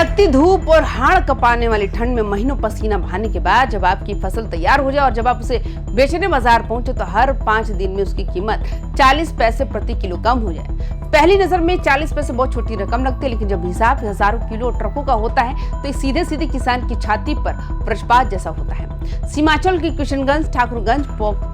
कड़कती धूप और हाड़ कपाने वाली ठंड में महीनों पसीना बहाने के बाद जब आपकी फसल तैयार हो जाए और जब आप उसे बेचने बाजार पहुंचे तो हर 5 दिन में उसकी कीमत 40 पैसे प्रति किलो कम हो जाए। पहली नजर में 40 पैसे बहुत छोटी रकम लगती है, लेकिन जब हिसाब हजारों किलो ट्रकों का होता है तो ये सीधे सीधे किसान की छाती पर वज्रपात जैसा होता है। सीमांचल की किशनगंज, ठाकुरगंज,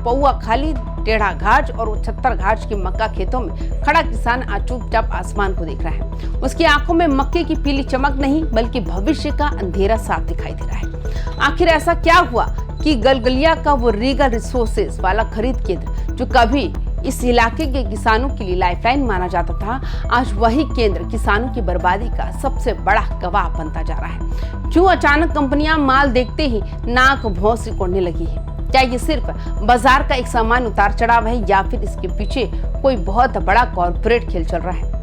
पौआ खाली, टेढ़ा घाट और 76 घाट के मक्का खेतों में खड़ा किसान आज चुपचाप आसमान को देख रहा है। उसकी आंखों में मक्के की पीली चमक नहीं बल्कि भविष्य का अंधेरा साफ दिखाई दे रहा है। आखिर ऐसा क्या हुआ कि गलगलिया का वो रीगल रिसोर्सेज वाला खरीद केंद्र जो कभी इस इलाके के किसानों के लिए लाइफलाइन माना जाता था, आज वही केंद्र किसानों की बर्बादी का सबसे बड़ा गवाह बनता जा रहा है। क्यों अचानक कंपनियां माल देखते ही नाक भौं सिकोड़ने लगी है? क्या ये सिर्फ बाजार का एक सामान्य उतार चढ़ाव है या फिर इसके पीछे कोई बहुत बड़ा कॉर्पोरेट खेल चल रहा है?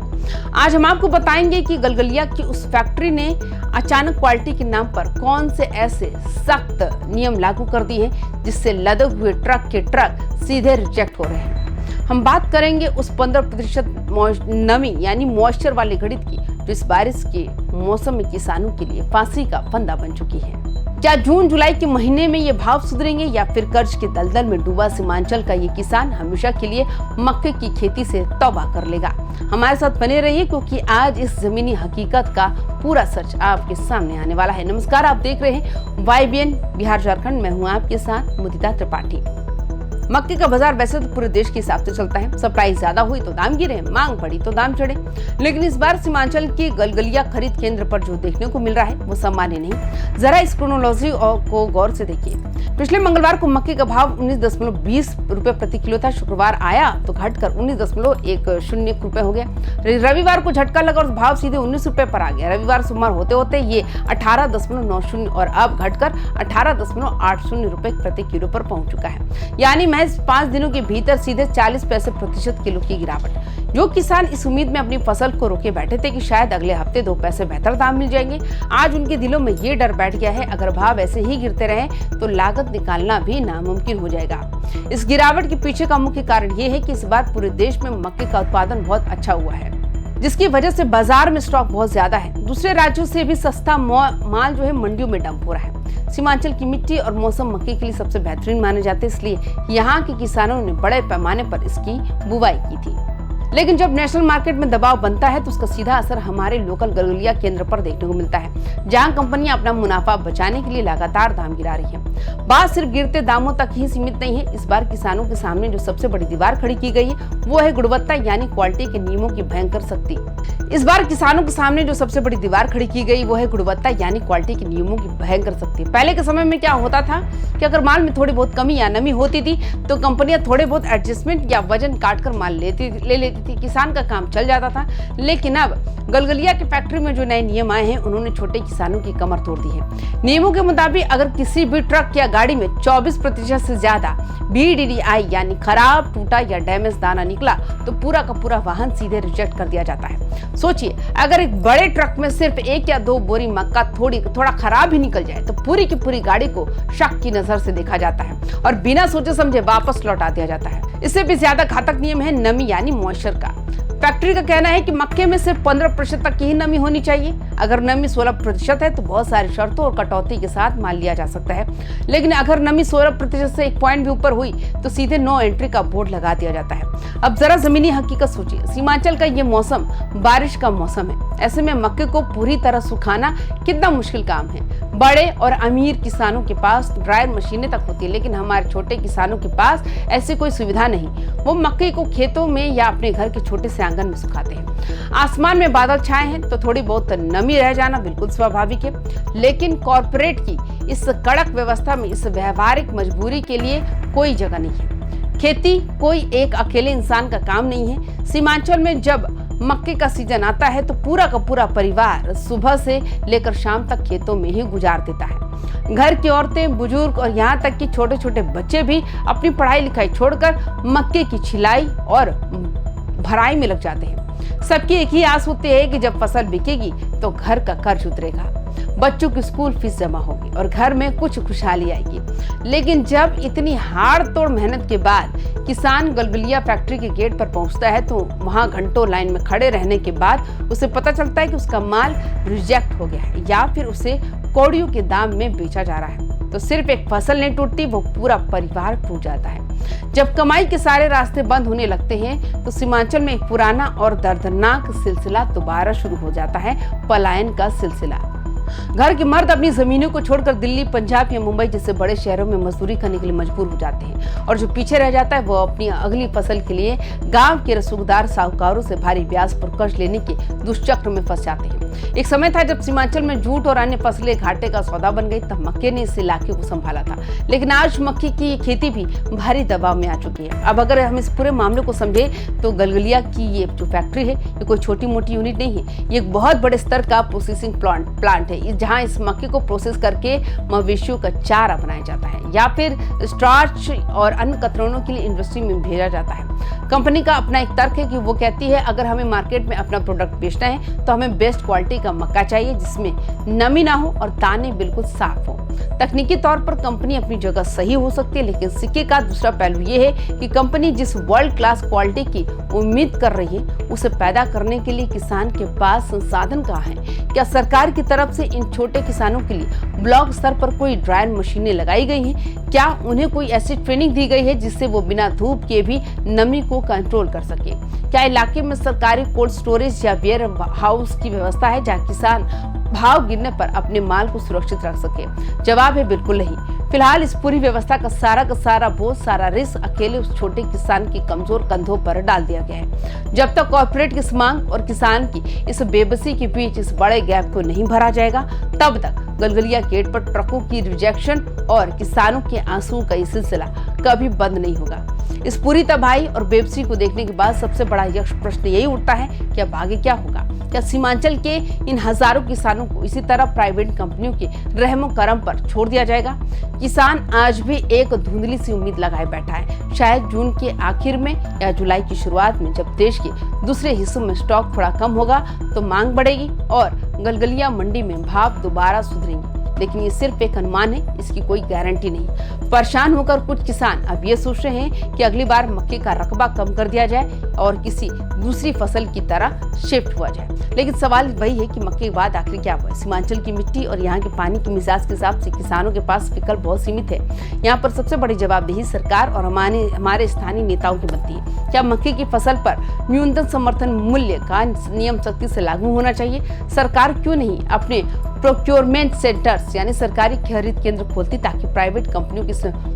आज हम आपको बताएंगे कि गलगलिया की उस फैक्ट्री ने अचानक क्वालिटी के नाम पर कौन से ऐसे सख्त नियम लागू कर दिए हैं जिससे लदे हुए ट्रक के ट्रक सीधे रिजेक्ट हो रहे हैं। हम बात करेंगे उस 15% नमी यानी मॉइस्चर वाली गणित की जो इस बारिश के मौसम में किसानों के लिए फांसी का फंदा बन चुकी है। क्या जून जुलाई के महीने में ये भाव सुधरेंगे या फिर कर्ज के दलदल में डूबा सीमांचल का ये किसान हमेशा के लिए मक्के की खेती से तौबा कर लेगा? हमारे साथ बने रहिए क्योंकि आज इस जमीनी हकीकत का पूरा सच आपके सामने आने वाला है। नमस्कार, आप देख रहे हैं YBN बिहार झारखंड। मैं हूँ आपके साथ मुदिता त्रिपाठी। मक्के का बाजार वैसे तो पूरे देश के हिसाब से चलता है। सप्लाई ज्यादा हुई तो दाम गिरे, मांग बढ़ी तो दाम चढ़े, लेकिन इस बार सीमांचल के गलगलिया खरीद केंद्र पर जो देखने को मिल रहा है वो सामान्य नहीं। जरा इस क्रोनोलॉजी को गौर से देखिए। पिछले मंगलवार को मक्के का भाव 19.20 रुपए प्रति किलो था। शुक्रवार आया तो घटकर 19.10 रुपए हो गया। रविवार को झटका लगा और भाव सीधे 19 रुपए पर आ गया। रविवार सोमवार होते होते ये 18.90 और अब घटकर 18.80 रुपए प्रति किलो पर पहुंच चुका है। यानी महज 5 दिनों के भीतर सीधे 40 पैसे प्रतिशत किलो की गिरावट। जो किसान इस उम्मीद में अपनी फसल को रोके बैठे थे कि शायद अगले हफ्ते 2 पैसे बेहतर दाम मिल जाएंगे, आज उनके दिलों में ये डर बैठ गया है अगर भाव ऐसे ही गिरते रहे तो लागत निकालना भी नामुमकिन हो जाएगा। इस गिरावट के पीछे का मुख्य कारण ये है कि इस बार पूरे देश में मक्के का उत्पादन बहुत अच्छा हुआ है, जिसकी वजह से बाजार में स्टॉक बहुत ज्यादा है। दूसरे राज्यों से भी सस्ता माल जो है मंडियों में डंप हो रहा है। सीमांचल की मिट्टी और मौसम मक्के के लिए सबसे बेहतरीन माने जाते हैं, इसलिए यहाँ के किसानों ने बड़े पैमाने पर इसकी बुवाई की थी। लेकिन जब नेशनल मार्केट में दबाव बनता है तो उसका सीधा असर हमारे लोकल गलगलिया केंद्र पर देखने को मिलता है, जहां कंपनियां अपना मुनाफा बचाने के लिए लगातार दाम गिरा रही हैं। बात सिर्फ गिरते दामों तक ही सीमित नहीं है। इस बार किसानों के सामने जो सबसे बड़ी दीवार खड़ी की गई है वो है गुणवत्ता यानी क्वालिटी के नियमों की भयंकर सख्ती। इस बार किसानों के सामने जो सबसे बड़ी दीवार खड़ी की गई वो है गुणवत्ता यानी क्वालिटी के नियमों की भयंकर सख्ती। पहले के समय में क्या होता था कि अगर माल में थोड़ी बहुत कमी या नमी होती थी तो कंपनियां थोड़े बहुत एडजस्टमेंट या वजन काटकर माल ले लेती थी, किसान का काम चल जाता था। लेकिन अब गलगलिया की फैक्ट्री में जो नए नियम आए हैं उन्होंने छोटे किसानों की कमर तोड़ दी है। नियमों के मुताबिक अगर किसी भी ट्रक या गाड़ी में 24% से ज्यादा BDDI यानी खराब, टूटा या डैमेज दाना निकला तो पूरा का पूरा वाहन सीधे रिजेक्ट कर दिया जाता है। सोचिए, अगर एक बड़े ट्रक में सिर्फ 1 या 2 बोरी मक्का थोड़ा खराब भी निकल जाए तो पूरी की पूरी गाड़ी को शक की नजर से देखा जाता है और बिना सोचे समझे वापस लौटा दिया जाता है। इससे भी ज्यादा घातक नियम है नमी यानी मॉइस्चर का। फैक्ट्री का कहना है कि मक्के में सिर्फ 15% तक की ही नमी होनी चाहिए। अगर नमी 16% है तो बहुत सारी शर्तों और कटौती के साथ माल लिया जा सकता है, लेकिन अगर नमी 16% से 1 पॉइंट भी ऊपर हुई तो सीधे नो एंट्री का बोर्ड लगा दिया जाता है। अब जरा जमीनी हकीकत सोचिए। सीमांचल का ये मौसम बारिश का मौसम है। ऐसे में मक्के को पूरी तरह सुखाना कितना मुश्किल काम है। बड़े और अमीर किसानों के पास ड्रायर मशीनें तक होती है, लेकिन हमारे छोटे किसानों के पास ऐसी कोई सुविधा नहीं। वो मक्के को खेतों में या अपने घर के छोटे से आंगन में सुखाते हैं। आसमान में बादल छाए हैं तो थोड़ी बहुत नमी रह जाना बिल्कुल स्वाभाविक है, लेकिन कॉर्पोरेट की इस कड़क व्यवस्था में इस व्यवहारिक मजबूरी के लिए कोई जगह नहीं है। खेती कोई एक अकेले इंसान का काम नहीं है। सीमांचल में जब मक्के का सीजन आता है तो पूरा का पूरा परिवार सुबह से लेकर शाम तक खेतों में ही गुजार देता है। घर की औरतें, बुजुर्ग और यहाँ तक कि छोटे छोटे बच्चे भी अपनी पढ़ाई लिखाई छोड़कर मक्के की छिलाई और भराई में लग जाते हैं। सबकी एक ही आस होती है कि जब फसल बिकेगी तो घर का कर्ज उतरेगा, बच्चों की स्कूल फीस जमा होगी और घर में कुछ खुशहाली आएगी। लेकिन जब इतनी हाड़ तोड़ मेहनत के बाद किसान गलगलिया फैक्ट्री के गेट पर पहुंचता है तो वहां घंटों लाइन में खड़े रहने के बाद उसे पता चलता है कि उसका माल रिजेक्ट हो गया है या फिर उसे कौड़ियों के दाम में बेचा जा रहा है। तो सिर्फ एक फसल नहीं टूटती, वो पूरा परिवार टूट जाता है। जब कमाई के सारे रास्ते बंद होने लगते हैं तो सीमांचल में एक पुराना और दर्दनाक सिलसिला दोबारा शुरू हो जाता है, पलायन का सिलसिला। घर के मर्द अपनी जमीनों को छोड़कर दिल्ली, पंजाब या मुंबई जैसे बड़े शहरों में मजदूरी करने के लिए मजबूर हो जाते हैं और जो पीछे रह जाता है वो अपनी अगली फसल के लिए गांव के रसूखदार साहूकारों से भारी ब्याज पर कर्ज लेने के दुष्चक्र में फंस जाते हैं। एक समय था जब सीमांचल में जूट और अन्य फसलें घाटे का सौदा बन गई, तब मक्के ने इस इलाके को संभाला था। लेकिन आज मक्के की खेती भी भारी दबाव में आ चुकी है। अब अगर हम इस पूरे मामले को समझे तो गलगलिया की ये जो फैक्ट्री है ये कोई छोटी मोटी यूनिट नहीं है, ये एक बहुत बड़े स्तर का प्रोसेसिंग प्लांट है जहां इस मक्के को प्रोसेस करके मवेशियों का चारा बनाया जाता है या फिर स्टार्च और अन्य कतरनों के लिए इंडस्ट्री में भेजा जाता है। कंपनी का अपना एक तर्क है कि वो कहती है अगर हमें मार्केट में अपना प्रोडक्ट बेचना है तो हमें बेस्ट क्वालिटी का मक्का चाहिए जिसमें नमी ना हो और दाने बिल्कुल साफ हो। तकनीकी तौर पर कंपनी अपनी जगह सही हो सकती है, लेकिन सिक्के का दूसरा पहलू ये है कि कंपनी जिस वर्ल्ड क्लास क्वालिटी की उम्मीद कर रही है उसे पैदा करने के लिए किसान के पास संसाधन कहाँ है? क्या सरकार की तरफ से इन छोटे किसानों के लिए ब्लॉक स्तर पर कोई ड्रायर मशीनें लगाई गई हैं? क्या उन्हें कोई ऐसी ट्रेनिंग दी गई है जिससे वो बिना धूप के भी नमी को कंट्रोल कर सके? क्या इलाके में सरकारी कोल्ड स्टोरेज या वेयर हाउस की व्यवस्था है जहां किसान भाव गिरने पर अपने माल को सुरक्षित रख सके? जवाब है बिल्कुल नहीं। फिलहाल इस पूरी व्यवस्था का सारा बोझ, सारा रिस्क अकेले उस छोटे किसान के कमजोर कंधों पर डाल दिया गया है। जब तक कॉर्पोरेट की इस मांग और किसान की इस बेबसी के बीच इस बड़े गैप को नहीं भरा जाएगा, तब तक गलगलिया गेट पर ट्रकों की रिजेक्शन और किसानों के आंसू का ये सिलसिला कभी बंद नहीं होगा। इस पूरी तबाही और बेबसी को देखने के बाद सबसे बड़ा यक्ष प्रश्न यही उठता है कि अब आगे क्या होगा? क्या सीमांचल के इन हजारों किसानों को इसी तरह प्राइवेट कंपनियों के रहमो करम पर छोड़ दिया जाएगा? किसान आज भी एक धुंधली सी उम्मीद लगाए बैठा है। शायद जून के आखिर में या जुलाई की शुरुआत में जब देश के दूसरे हिस्सों में स्टॉक थोड़ा कम होगा तो मांग बढ़ेगी और गलगलिया मंडी में भाव दोबारा सुधरेंगे। लेकिन ये सिर्फ एक अनुमान है, इसकी कोई गारंटी नहीं। परेशान होकर कुछ किसान अब ये सोच रहे हैं कि अगली बार मक्के का रकबा कम कर दिया जाए और किसी दूसरी फसल की तरह शिफ्ट हुआ जाए। लेकिन सवाल वही है कि मक्के के बाद आखिर क्या हुआ? सीमांचल की मिट्टी और यहाँ के पानी के मिजाज के हिसाब से किसानों के पास विकल्प बहुत सीमित है। यहाँ पर सबसे बड़ी जवाबदेही सरकार और हमारे स्थानीय नेताओं की बनती है। क्या मक्के की फसल पर न्यूनतम समर्थन मूल्य का नियम सख्ती से लागू होना चाहिए? सरकार क्यों नहीं अपने प्रोक्योरमेंट सेंटर्स यानी सरकारी खरीद केंद्र खोलती ताकि प्राइवेट कंपनियों की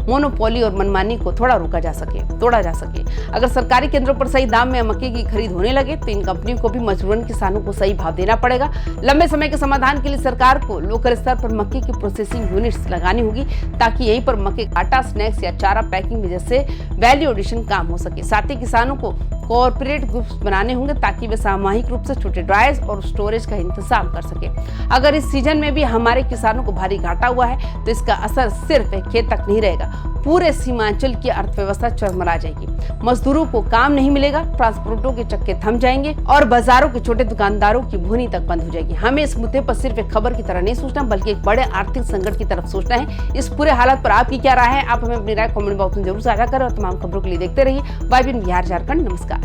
मोनोपोली और मनमानी को तोड़ा जा सके। अगर सरकारी केंद्रों पर सही दाम में मक्के की खरीद होने लगे तो इन कंपनियों को भी मजबूरन किसानों को सही भाव देना पड़ेगा। लंबे समय के समाधान के लिए सरकार को लोकल स्तर पर मक्के की प्रोसेसिंग यूनिट्स लगानी होगी ताकि यहीं पर मक्के का आटा, स्नैक्स या चारा पैकिंग जैसे वैल्यू एडिशन काम हो सके। साथ ही किसानों को कॉर्पोरेट ग्रुप्स बनाने होंगे ताकि वे सामूहिक रूप से छोटे ड्रायर्स और स्टोरेज का इंतजाम कर सके। अगर इस सीजन में भी हमारे किसानों को भारी घाटा हुआ है तो इसका असर सिर्फ खेत तक नहीं रहेगा, पूरे सीमांचल की अर्थव्यवस्था चरमरा जाएगी। मजदूरों को काम नहीं मिलेगा, ट्रांसपोर्टों के चक्के थम जाएंगे और बाजारों के छोटे दुकानदारों की भूनी तक बंद हो जाएगी। हमें इस मुद्दे पर सिर्फ एक खबर की तरह नहीं सोचना बल्कि एक बड़े आर्थिक संकट की तरफ सोचना है। इस पूरे हालत पर आपकी क्या राय है? आप हमें अपनी राय कमेंट बॉक्स में जरूर साझा करें और तमाम खबरों के लिए देखते रहिए YBN बिहार झारखंड। नमस्कार।